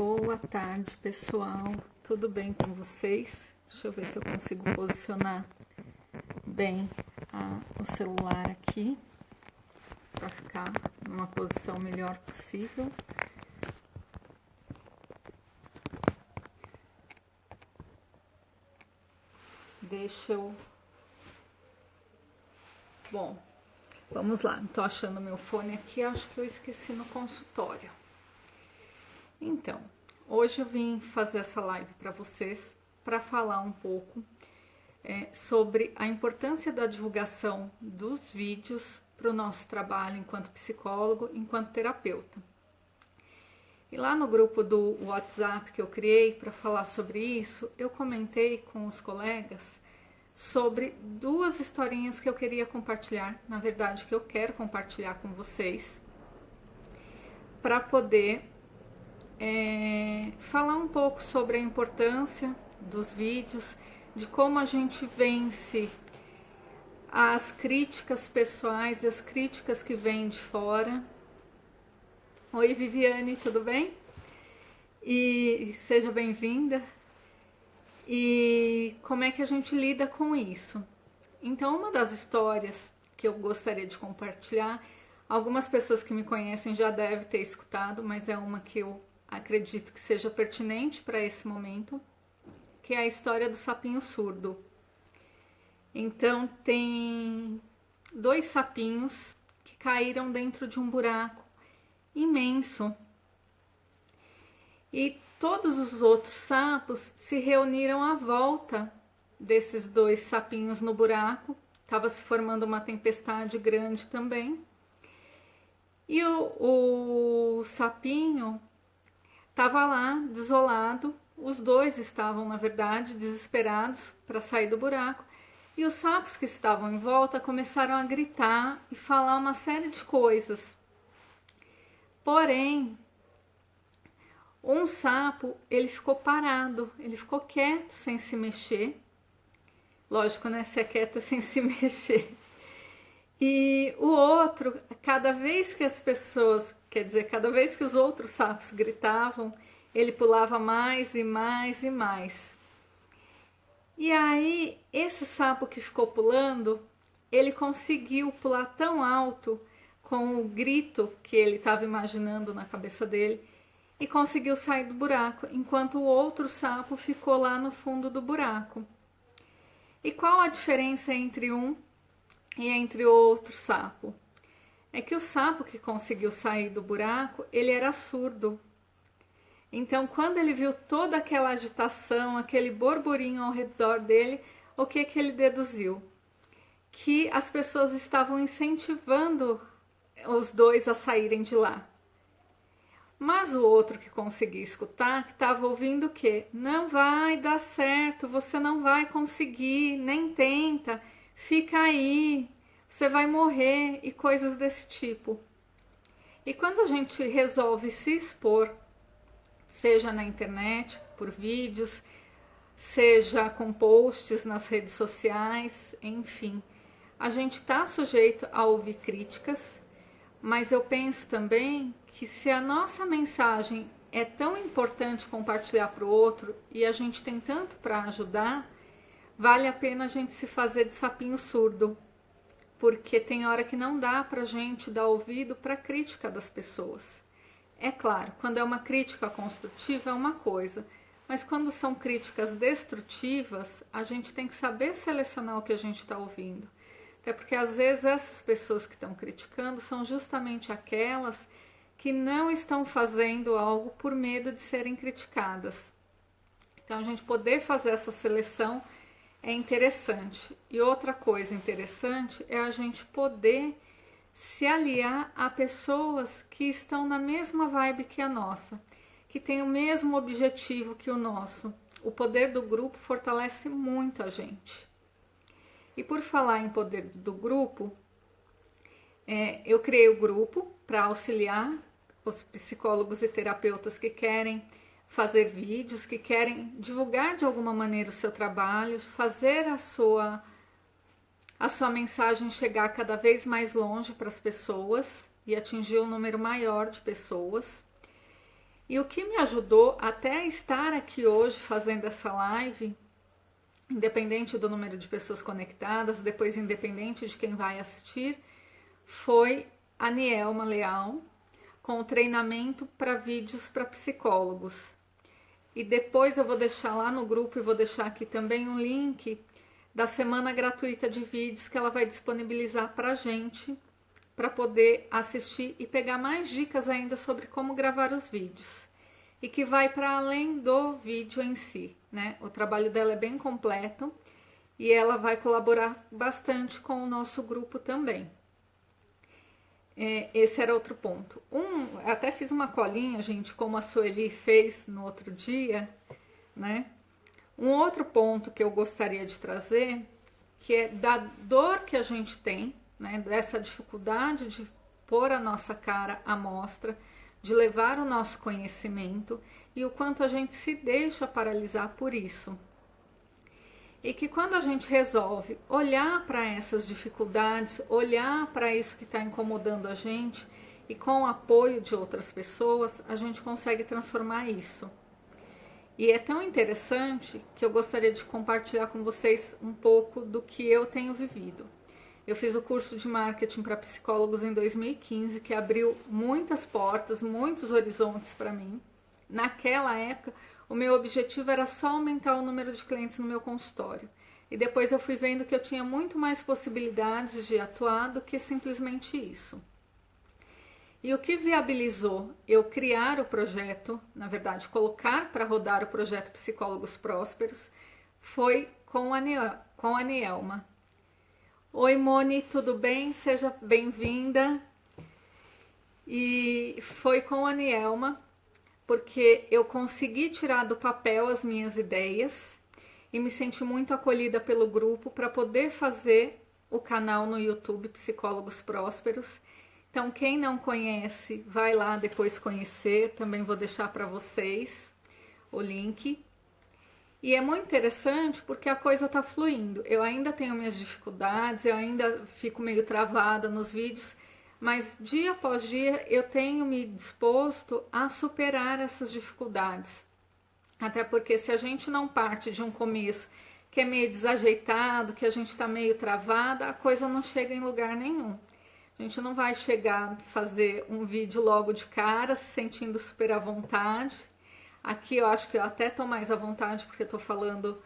Boa tarde, pessoal. Tudo bem com vocês? Deixa eu ver se eu consigo posicionar bem o celular aqui para ficar numa posição melhor possível. Deixa eu... Bom, vamos lá. Não tô achando meu fone aqui, acho que eu esqueci no consultório. Então, hoje eu vim fazer essa live para vocês para falar um pouco sobre a importância da divulgação dos vídeos para o nosso trabalho enquanto psicólogo, enquanto terapeuta. E lá no grupo do WhatsApp que eu criei para falar sobre isso, eu comentei com os colegas sobre duas historinhas que eu queria compartilhar, na verdade que eu quero compartilhar com vocês, para poder falar um pouco sobre a importância dos vídeos, de como a gente vence as críticas pessoais e as críticas que vêm de fora. Oi, Viviane, tudo bem? E seja bem-vinda. E como é que a gente lida com isso? Então, uma das histórias que eu gostaria de compartilhar, algumas pessoas que me conhecem já devem ter escutado, mas é uma que eu acredito que seja pertinente para esse momento, que é a história do sapinho surdo. Então, tem dois sapinhos que caíram dentro de um buraco imenso. E todos os outros sapos se reuniram à volta desses dois sapinhos no buraco. Estava se formando uma tempestade grande também. E o sapinho estava lá, desolado. Os dois estavam, na verdade, desesperados para sair do buraco. E os sapos que estavam em volta começaram a gritar e falar uma série de coisas. Porém, um sapo, ele ficou parado, ele ficou quieto, sem se mexer. Lógico, né? Se é quieto sem se mexer. E o outro, cada vez que as pessoas, quer dizer, cada vez que os outros sapos gritavam, ele pulava mais e mais e mais. E aí, esse sapo que ficou pulando, ele conseguiu pular tão alto com o grito que ele estava imaginando na cabeça dele e conseguiu sair do buraco, enquanto o outro sapo ficou lá no fundo do buraco. E qual a diferença entre um e entre o outro sapo? É que o sapo que conseguiu sair do buraco, ele era surdo. Então, quando ele viu toda aquela agitação, aquele borburinho ao redor dele, o que ele deduziu? Que as pessoas estavam incentivando os dois a saírem de lá. Mas o outro que conseguia escutar, que estava ouvindo o quê? Não vai dar certo, você não vai conseguir, nem tenta, fica aí, você vai morrer e coisas desse tipo. E quando a gente resolve se expor, seja na internet, por vídeos, seja com posts nas redes sociais, enfim, a gente está sujeito a ouvir críticas, mas eu penso também que se a nossa mensagem é tão importante compartilhar para o outro e a gente tem tanto para ajudar, vale a pena a gente se fazer de sapinho surdo, porque tem hora que não dá para a gente dar ouvido para a crítica das pessoas. É claro, quando é uma crítica construtiva é uma coisa, mas quando são críticas destrutivas, a gente tem que saber selecionar o que a gente está ouvindo. Até porque às vezes essas pessoas que estão criticando são justamente aquelas que não estão fazendo algo por medo de serem criticadas. Então a gente poder fazer essa seleção é interessante. E outra coisa interessante é a gente poder se aliar a pessoas que estão na mesma vibe que a nossa, que têm o mesmo objetivo que o nosso. O poder do grupo fortalece muito a gente. E por falar em poder do grupo, eu criei o grupo para auxiliar os psicólogos e terapeutas que querem fazer vídeos, que querem divulgar de alguma maneira o seu trabalho, fazer a sua mensagem chegar cada vez mais longe para as pessoas e atingir um número maior de pessoas. E o que me ajudou até estar aqui hoje fazendo essa live, independente do número de pessoas conectadas, depois independente de quem vai assistir, foi a Nielma Leal, com o treinamento para vídeos para psicólogos. E depois eu vou deixar lá no grupo e vou deixar aqui também um link da semana gratuita de vídeos que ela vai disponibilizar para a gente, para poder assistir e pegar mais dicas ainda sobre como gravar os vídeos. E que vai para além do vídeo em si, né? O trabalho dela é bem completo e ela vai colaborar bastante com o nosso grupo também. Esse era outro ponto. Até fiz uma colinha, gente, como a Sueli fez no outro dia, né? Um outro ponto que eu gostaria de trazer, que é da dor que a gente tem, né? Dessa dificuldade de pôr a nossa cara à mostra, de levar o nosso conhecimento e o quanto a gente se deixa paralisar por isso. E que quando a gente resolve olhar para essas dificuldades, olhar para isso que está incomodando a gente e com o apoio de outras pessoas, a gente consegue transformar isso. E é tão interessante que eu gostaria de compartilhar com vocês um pouco do que eu tenho vivido. Eu fiz o curso de marketing para psicólogos em 2015, que abriu muitas portas, muitos horizontes para mim. Naquela época, o meu objetivo era só aumentar o número de clientes no meu consultório. E depois eu fui vendo que eu tinha muito mais possibilidades de atuar do que simplesmente isso. E o que viabilizou eu criar o projeto, na verdade, colocar para rodar o projeto Psicólogos Prósperos, foi com a Nielma. Oi, Moni, tudo bem? Seja bem-vinda. E foi com a Nielma, porque eu consegui tirar do papel as minhas ideias e me senti muito acolhida pelo grupo para poder fazer o canal no YouTube Psicólogos Prósperos. Então, quem não conhece, vai lá depois conhecer, também vou deixar para vocês o link. E é muito interessante porque a coisa está fluindo. Eu ainda tenho minhas dificuldades, eu ainda fico meio travada nos vídeos, mas dia após dia eu tenho me disposto a superar essas dificuldades. Até porque se a gente não parte de um começo que é meio desajeitado, que a gente está meio travada, a coisa não chega em lugar nenhum. A gente não vai chegar a fazer um vídeo logo de cara, se sentindo super à vontade. Aqui eu acho que eu até estou mais à vontade porque estou falando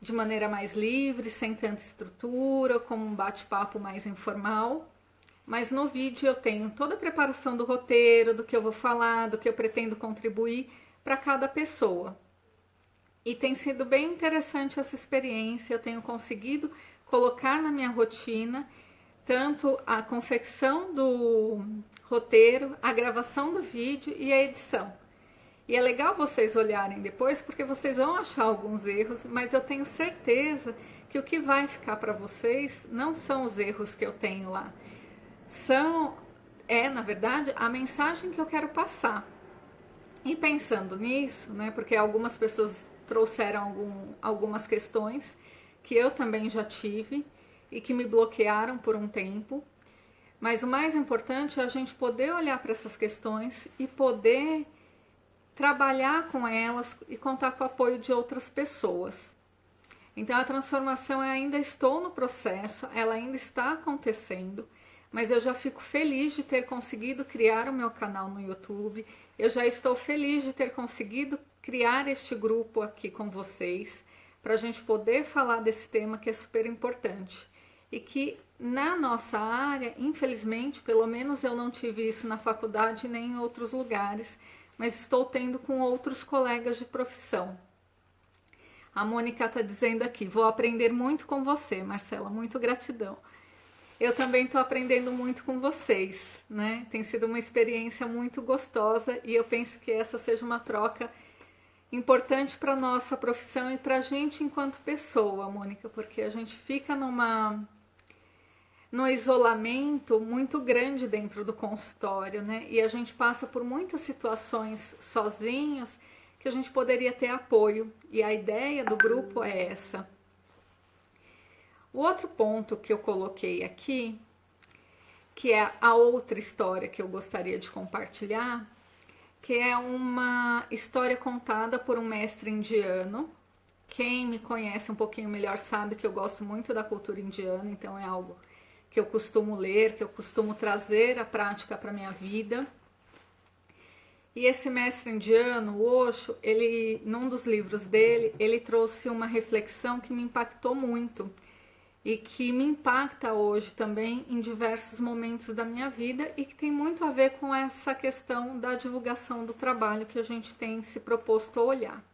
de maneira mais livre, sem tanta estrutura, como um bate-papo mais informal. Mas no vídeo eu tenho toda a preparação do roteiro, do que eu vou falar, do que eu pretendo contribuir para cada pessoa. E tem sido bem interessante essa experiência, eu tenho conseguido colocar na minha rotina tanto a confecção do roteiro, a gravação do vídeo e a edição. E é legal vocês olharem depois, porque vocês vão achar alguns erros, mas eu tenho certeza que o que vai ficar para vocês não são os erros que eu tenho lá. Na verdade, a mensagem que eu quero passar. E pensando nisso, né, porque algumas pessoas trouxeram algumas questões que eu também já tive e que me bloquearam por um tempo. Mas o mais importante é a gente poder olhar para essas questões e poder trabalhar com elas e contar com o apoio de outras pessoas. Então a transformação eu ainda estou no processo, ela ainda está acontecendo, mas eu já fico feliz de ter conseguido criar o meu canal no YouTube, eu já estou feliz de ter conseguido criar este grupo aqui com vocês, para a gente poder falar desse tema que é super importante. E que na nossa área, infelizmente, pelo menos eu não tive isso na faculdade nem em outros lugares, mas estou tendo com outros colegas de profissão. A Mônica está dizendo aqui, vou aprender muito com você, Marcela, muito gratidão. Eu também estou aprendendo muito com vocês, né? Tem sido uma experiência muito gostosa e eu penso que essa seja uma troca importante para a nossa profissão e para a gente enquanto pessoa, Mônica, porque a gente fica num isolamento muito grande dentro do consultório, né? E a gente passa por muitas situações sozinhos que a gente poderia ter apoio. E a ideia do grupo é essa. O outro ponto que eu coloquei aqui, que é a outra história que eu gostaria de compartilhar, que é uma história contada por um mestre indiano. Quem me conhece um pouquinho melhor sabe que eu gosto muito da cultura indiana, então é algo que eu costumo ler, que eu costumo trazer a prática para minha vida. E esse mestre indiano, o Osho, ele, num dos livros dele, ele trouxe uma reflexão que me impactou muito e que me impacta hoje também em diversos momentos da minha vida e que tem muito a ver com essa questão da divulgação do trabalho que a gente tem se proposto a olhar.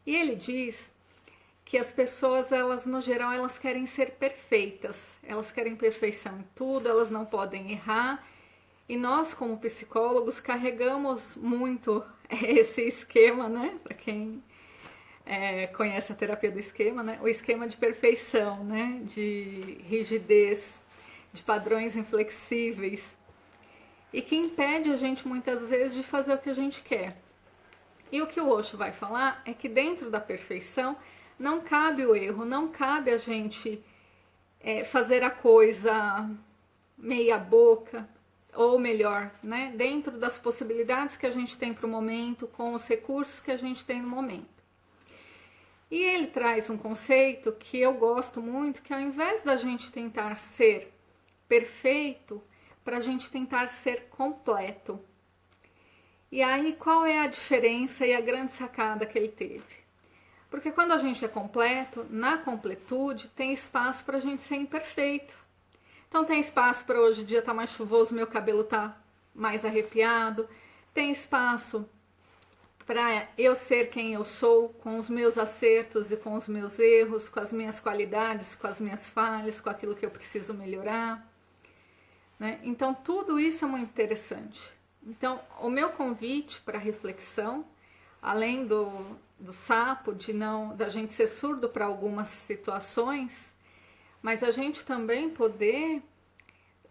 E ele diz que as pessoas, elas no geral, elas querem ser perfeitas, elas querem perfeição em tudo, elas não podem errar. E nós, como psicólogos, carregamos muito esse esquema, né? Para quem conhece a terapia do esquema, né? O esquema de perfeição, né? De rigidez, de padrões inflexíveis e que impede a gente muitas vezes de fazer o que a gente quer. E o que o Osho vai falar é que dentro da perfeição não cabe o erro, não cabe a gente fazer a coisa meia boca, ou melhor, né? Dentro das possibilidades que a gente tem para o momento, com os recursos que a gente tem no momento. E ele traz um conceito que eu gosto muito, que ao invés da gente tentar ser perfeito, para a gente tentar ser completo. E aí qual é a diferença e a grande sacada que ele teve? Porque quando a gente é completo, na completude tem espaço para a gente ser imperfeito. Então tem espaço para hoje o dia tá mais chuvoso, meu cabelo tá mais arrepiado, tem espaço para eu ser quem eu sou, com os meus acertos e com os meus erros, com as minhas qualidades, com as minhas falhas, com aquilo que eu preciso melhorar, né? Então tudo isso é muito interessante. Então o meu convite para reflexão, além do sapo, da gente ser surdo para algumas situações, mas a gente também poder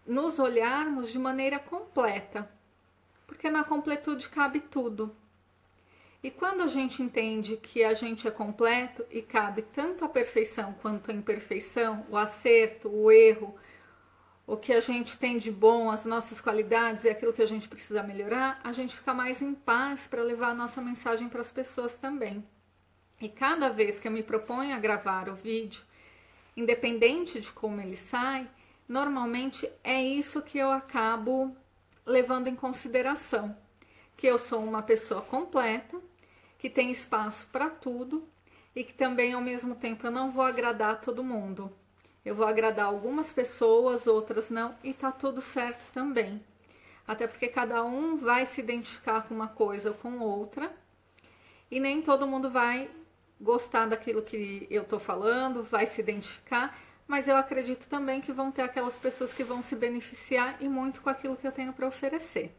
nos olharmos de maneira completa, porque na completude cabe tudo. E quando a gente entende que a gente é completo e cabe tanto a perfeição quanto a imperfeição, o acerto, o erro, o que a gente tem de bom, as nossas qualidades e aquilo que a gente precisa melhorar, a gente fica mais em paz para levar a nossa mensagem para as pessoas também. E cada vez que eu me proponho a gravar o vídeo, independente de como ele sai, normalmente é isso que eu acabo levando em consideração, que eu sou uma pessoa completa, que tem espaço para tudo e que também ao mesmo tempo eu não vou agradar todo mundo. Eu vou agradar algumas pessoas, outras não, e tá tudo certo também. Até porque cada um vai se identificar com uma coisa ou com outra e nem todo mundo vai gostar daquilo que eu tô falando, vai se identificar, mas eu acredito também que vão ter aquelas pessoas que vão se beneficiar e muito com aquilo que eu tenho para oferecer.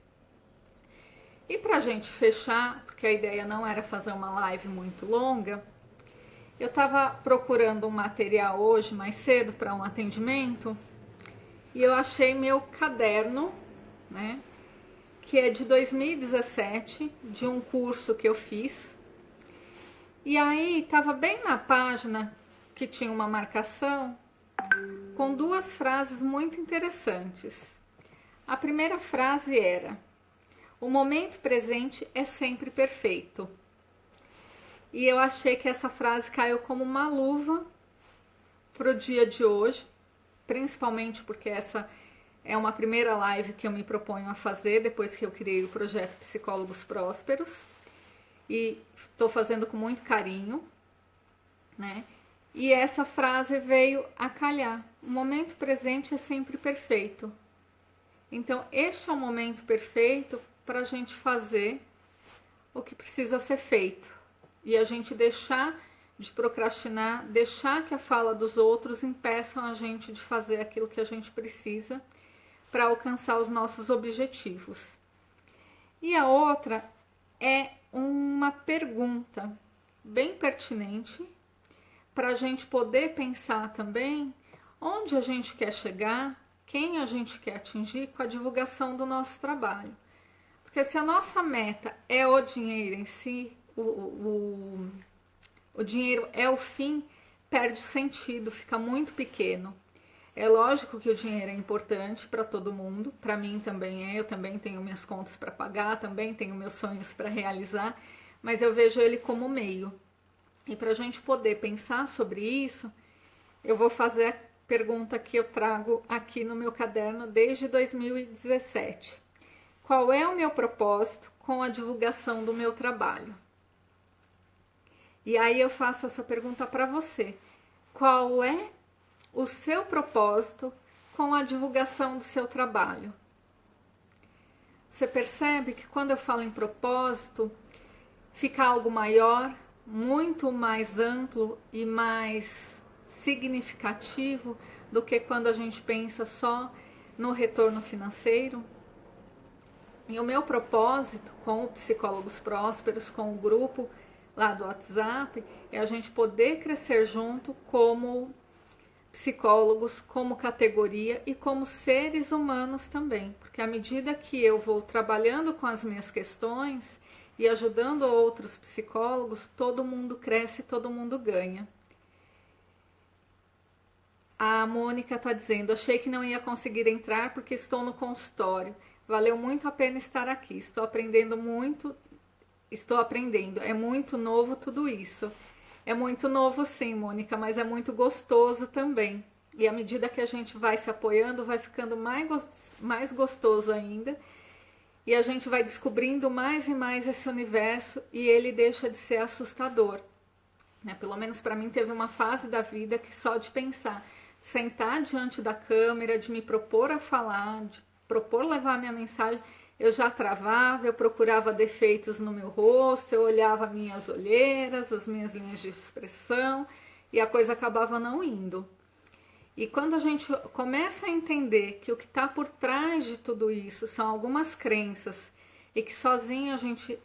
E pra gente fechar, porque a ideia não era fazer uma live muito longa, eu estava procurando um material hoje mais cedo para um atendimento e eu achei meu caderno, né, que é de 2017, de um curso que eu fiz. E aí estava bem na página que tinha uma marcação com duas frases muito interessantes. A primeira frase era: o momento presente é sempre perfeito. E eu achei que essa frase caiu como uma luva para o dia de hoje, principalmente porque essa é uma primeira live que eu me proponho a fazer depois que eu criei o projeto Psicólogos Prósperos. E estou fazendo com muito carinho, né? E essa frase veio a calhar: o momento presente é sempre perfeito. Então, este é o momento perfeito para a gente fazer o que precisa ser feito. E a gente deixar de procrastinar, deixar que a fala dos outros impeçam a gente de fazer aquilo que a gente precisa para alcançar os nossos objetivos. E a outra é uma pergunta bem pertinente para a gente poder pensar também onde a gente quer chegar, quem a gente quer atingir com a divulgação do nosso trabalho. Porque se a nossa meta é o dinheiro em si, o dinheiro é o fim, perde sentido, fica muito pequeno. É lógico que o dinheiro é importante para todo mundo, para mim também é, eu também tenho minhas contas para pagar, também tenho meus sonhos para realizar, mas eu vejo ele como meio. E para a gente poder pensar sobre isso, eu vou fazer a pergunta que eu trago aqui no meu caderno desde 2017. Qual é o meu propósito com a divulgação do meu trabalho? E aí eu faço essa pergunta para você. Qual é o seu propósito com a divulgação do seu trabalho? Você percebe que quando eu falo em propósito, fica algo maior, muito mais amplo e mais significativo do que quando a gente pensa só no retorno financeiro? E o meu propósito com o Psicólogos Prósperos, com o grupo lá do WhatsApp, é a gente poder crescer junto como psicólogos, como categoria e como seres humanos também. Porque à medida que eu vou trabalhando com as minhas questões e ajudando outros psicólogos, todo mundo cresce, todo mundo ganha. A Mônica está dizendo, achei que não ia conseguir entrar porque estou no consultório. Valeu muito a pena estar aqui. Estou aprendendo muito. Estou aprendendo. É muito novo tudo isso. É muito novo sim, Mônica, mas é muito gostoso também. E à medida que a gente vai se apoiando, vai ficando mais gostoso ainda. E a gente vai descobrindo mais e mais esse universo e ele deixa de ser assustador. Né? Pelo menos para mim teve uma fase da vida que só de pensar, sentar diante da câmera, de me propor a falar, de propor levar minha mensagem, eu já travava, eu procurava defeitos no meu rosto, eu olhava minhas olheiras, as minhas linhas de expressão e a coisa acabava não indo. E quando a gente começa a entender que o que está por trás de tudo isso são algumas crenças e que sozinho a gente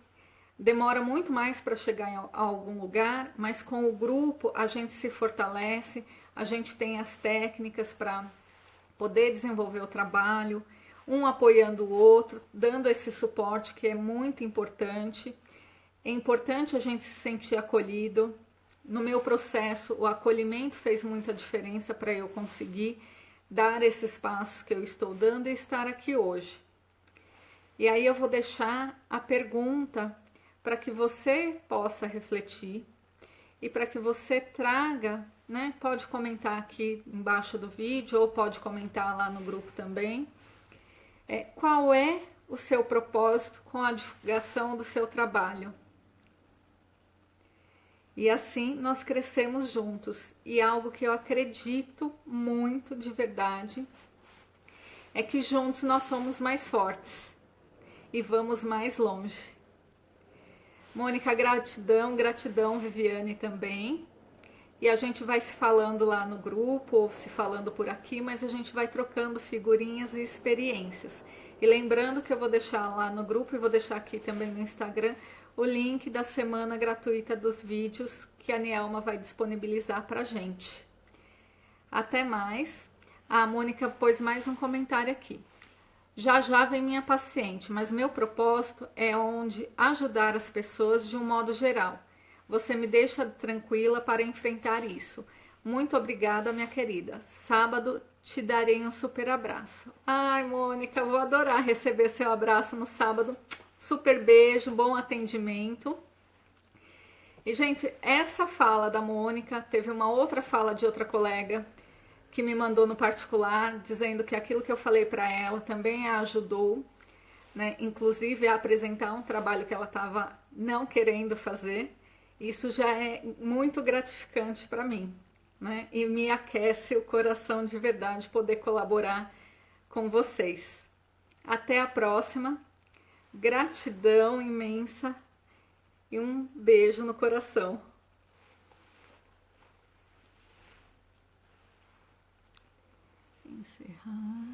demora muito mais para chegar a algum lugar, mas com o grupo a gente se fortalece, a gente tem as técnicas para poder desenvolver o trabalho, um apoiando o outro, dando esse suporte que é muito importante. É importante a gente se sentir acolhido. No meu processo, o acolhimento fez muita diferença para eu conseguir dar esses passos que eu estou dando e estar aqui hoje. E aí eu vou deixar a pergunta para que você possa refletir e para que você traga, né? Pode comentar aqui embaixo do vídeo ou pode comentar lá no grupo também. Qual é o seu propósito com a divulgação do seu trabalho? E assim nós crescemos juntos. E algo que eu acredito muito de verdade é que juntos nós somos mais fortes e vamos mais longe. Mônica, gratidão, gratidão, Viviane também. E a gente vai se falando lá no grupo ou se falando por aqui, mas a gente vai trocando figurinhas e experiências. E lembrando que eu vou deixar lá no grupo e vou deixar aqui também no Instagram o link da semana gratuita dos vídeos que a Nielma vai disponibilizar pra gente. Até mais. A Mônica pôs mais um comentário aqui. Já já vem minha paciente, mas meu propósito é onde ajudar as pessoas de um modo geral. Você me deixa tranquila para enfrentar isso. Muito obrigada, minha querida. Sábado te darei um super abraço. Ai, Mônica, vou adorar receber seu abraço no sábado. Super beijo, bom atendimento. E, gente, essa fala da Mônica, teve uma outra fala de outra colega que me mandou no particular, dizendo que aquilo que eu falei para ela também a ajudou, né? Inclusive a apresentar um trabalho que ela estava não querendo fazer. Isso já é muito gratificante para mim, né? E me aquece o coração de verdade poder colaborar com vocês. Até a próxima. Gratidão imensa e um beijo no coração. Encerrar.